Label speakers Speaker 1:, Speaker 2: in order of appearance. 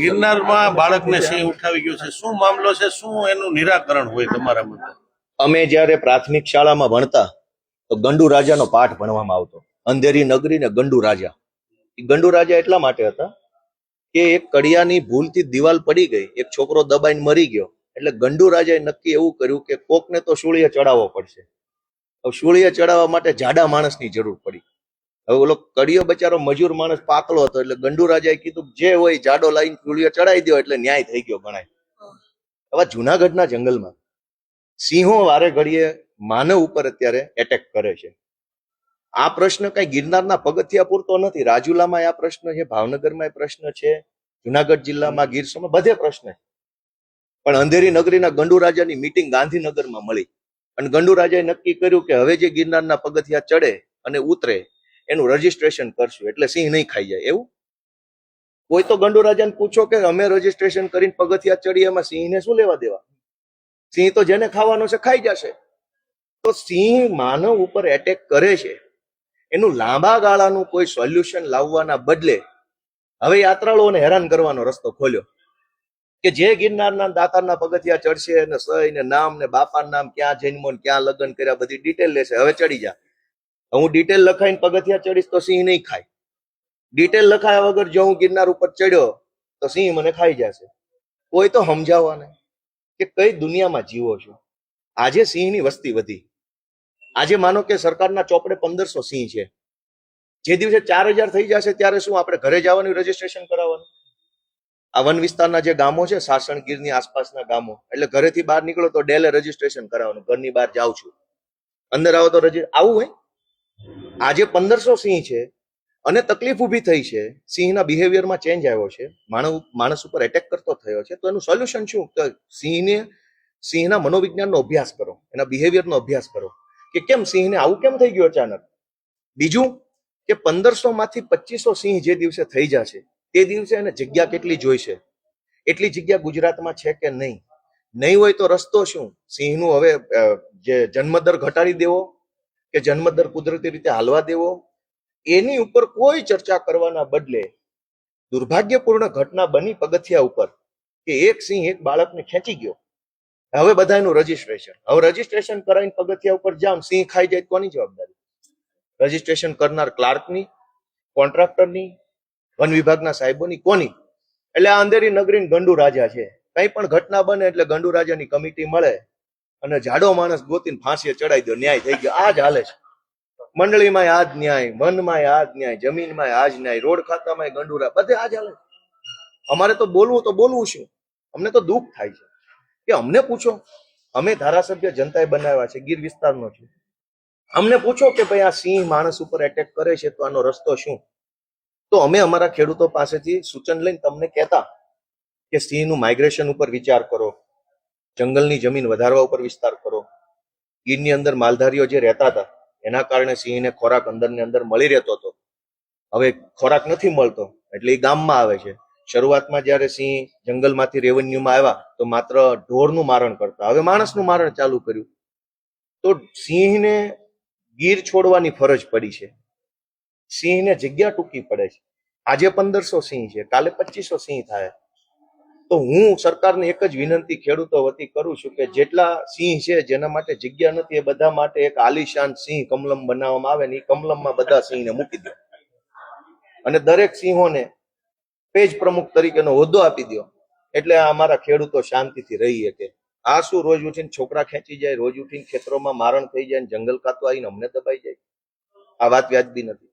Speaker 1: ગિરનારમાં બાળકને સિંહ ઉઠાવી ગયો છે, શું મામલો છે, શું એનું નિરાકરણ હોય તમારા મતે?
Speaker 2: અમે જ્યારે પ્રાથમિક શાળામાં ભણતા તો ગંડુ રાજાનો પાઠ ભણવામાં આવતો. અંધેરી નગરી ને ગંડુ રાજા. એ ગંડુ રાજા એટલા માટે હતા કે એક કડિયાની ભૂલથી દિવાલ પડી ગઈ, એક છોકરો દબાઈને મરી ગયો, એટલે ગંડુ રાજાએ નક્કી એવું કર્યું કે કોકને તો શૂળીએ ચડાવવો પડશે. હવે શૂળીએ ચડાવવા માટે જાડા માણસની જરૂર પડી. હવે ઓલો કડિયો બચારો મજૂર માણસ પાતળો હતો, એટલે ગંડુ રાજાએ કીધું જે હોય જાડો લાઈન શૂળીએ ચડાવી દો એટલે ન્યાય થઈ ગયો ગણાય. હવે જુનાગઢના જંગલમાં સિંહો વારે ઘડીએ માનવ ઉપર અત્યારે એટેક કરે છે. આ પ્રશ્ન કઈ ગિરનારના પગથિયા પૂરતો નથી. રાજુલામાં આ પ્રશ્ન છે, ભાવનગરમાં એ પ્રશ્ન છે, જુનાગઢ જિલ્લામાં ગીર સોમનાથ બધે પ્રશ્ન છે. પણ અંધેરી નગરીના ગંડુ રાજાની મીટિંગ ગાંધીનગરમાં મળી અને ગંડુ રાજાએ નક્કી કર્યું કે હવે જે ગિરનારના પગથિયા ચડે અને ઉતરે એનું રજીસ્ટ્રેશન કરશું એટલે સિંહ નહીં ખાઈ જાય. એવું કોઈ તો ગંડુ રાજાને પૂછો કે અમે રજીસ્ટ્રેશન કરીને પગથિયા ચડીએ, એમાં સિંહને શું લેવા દેવા? સિંહ તો જેને ખાવાનો છે ખાઈ જશે. તો સિંહ માનવ ઉપર એટેક કરે છે, એનું લાંબા ગાળાનું કોઈ સોલ્યુશન લાવવાના બદલે હવે યાત્રાળુઓને હેરાન કરવાનો રસ્તો ખોલ્યો કે જે ગિરનારના દાતારના પગથિયા ચડશે અને સહી ને નામ ને બાપાનું નામ, ક્યાં જન્મો ને ક્યાં લગ્ન કર્યા બધી ડિટેલ લેશે. હવે ચડી જા, હું ડિટેલ લખાઈને પગથિયા ચડીશ તો સિંહ નહીં ખાય. ડિટેલ લખાયા વગર જો હું ગિરનાર ઉપર ચડ્યો તો સિંહ મને ખાઈ જશે. કોઈ તો સમજાવવાને કે કઈ દુનિયામાં જીવો છો? આજે સિંહની વસ્તી વધી. આજે માનો કે સરકારના ચોપડે 1500 સિંહ છે. જે દિવસે 4000 થઈ જશે ત્યારે શું આપણે ઘરે જવાનું રજીસ્ટ્રેશન કરાવવાનું? આ વન વિસ્તારના જે ગામો છે, સાસણ ગીરની આસપાસના ગામો, એટલે ઘરેથી બહાર નીકળો તો ડેલે રજીસ્ટ્રેશન કરાવવાનું. ઘરની બહાર જાઉં છું, અંદર આવો તો આવું હોય. આજે 1500 સિંહ છે અને તકલીફ ઊભી થઈ છે, સિંહના બિહેવિયરમાં ચેન્જ આવ્યો છે, માણસ ઉપર એટેક કરતો થયો છે. તો એનું સોલ્યુશન શું? તો સિંહના મનોવિજ્ઞાનનો અભ્યાસ કરો, એના બિહેવિયરનો અભ્યાસ કરો કે કેમ સિંહને આવું કેમ થઈ ગયું અચાનક. બીજું કે 1500 માંથી 2500 સિંહ જે દિવસે થઈ જશે તે દિવસે એને જગ્યા કેટલી જોઈશે, એટલી જગ્યા ગુજરાતમાં છે કે નહીં? નહીં હોય તો રસ્તો શું? સિંહનું હવે જે જન્મદર ઘટાડી દેવો કે જન્મદર કુદરતી રીતે હાલવા દેવો, એની ઉપર કોઈ ચર્ચા કરવાના બદલે દુર્ભાગ્યપૂર્ણ ઘટના બની પગથિયા ઉપર કે એક સિંહ એક બાળકને ખેંચી ગયો. હવે બધાનું રજીસ્ટ્રેશન, હવે રજીસ્ટ્રેશન કરાવીને પગથિયા ઉપર જામ, સિંહ ખાઈ જાય કોની જવાબદારી? રજીસ્ટ્રેશન કરનાર ક્લાર્કની, કોન્ટ્રાક્ટરની, વન વિભાગના સાહેબોની, કોની? એટલે આ અંધેરી નગરી ગંડુ રાજા છે. કઈ પણ ઘટના બને એટલે ગંડુ રાજાની કમિટી મળે અને જાડો માણસ ગોતીને ફાંસીએ ચડાવી દો, ન્યાય થઈ ગયો. આ જ હાલે છે. મંડળીમાં આ જ ન્યાય, વનમાં આ જ ન્યાય, જમીનમાં આ જ ન્યાય, રોડ ખાતામાં ગંડુરા, બધે આ જ હાલે. અમારે તો બોલવું શું? અમને તો દુઃખ થાય છે કે અમને પૂછો, અમે ધારાસભ્ય જનતાએ બનાવ્યા છે, ગીર વિસ્તારનો છે, અમને પૂછો કે ભાઈ આ સિંહ માણસ ઉપર એટેક કરે છે તો આનો રસ્તો શું? તો અમે અમારા ખેડૂતો પાસેથી સૂચન લઈને તમને કહેતા કે સિંહનું માઇગ્રેશન ઉપર વિચાર કરો, જંગલની જમીન વધારવા ઉપર વિસ્તાર કરો. ગીરની અંદર માલધારીઓ જે રહેતા હતા એના કારણે સિંહને ખોરાક અંદર ને અંદર મળી રહેતો હતો. હવે ખોરાક નથી મળતો એટલે એ ગામમાં આવે છે. શરૂઆતમાં જયારે સિંહ જંગલમાંથી રેવન્યુમાં આવ્યા તો માત્ર ઢોરનું મારણ કરતા, હવે માણસનું મારણ ચાલુ કર્યું. તો સિંહને ગીર છોડવાની ફરજ પડી છે. સિંહને જગ્યા ટૂંકી પડે છે. આજે 1500 સિંહ છે, કાલે 2500 સિંહ થાય. તો હું સરકારને એક જ વિનંતી ખેડૂતો વતી કરું છું કે જેટલા સિંહ છે જેના માટે જગ્યા નથી એ બધા માટે એક આલીશાન સિંહ કમલમ બનાવવામાં આવે ને એ કમલમમાં બધા સિંહને મૂકી દો અને દરેક સિંહોને પેજ પ્રમુખ તરીકેનો હોદ્દો આપી દો, એટલે અમારા ખેડૂતો શાંતિથી રહી શકે. આ શું રોજ ઉઠીને છોકરા ખેંચી જાય, રોજ ઉઠીને ખેતરોમાં મારણ થઈ જાય, જંગલ કાતો આવીને અમને દબાઈ જાય? આ વાત વ્યાજબી નથી.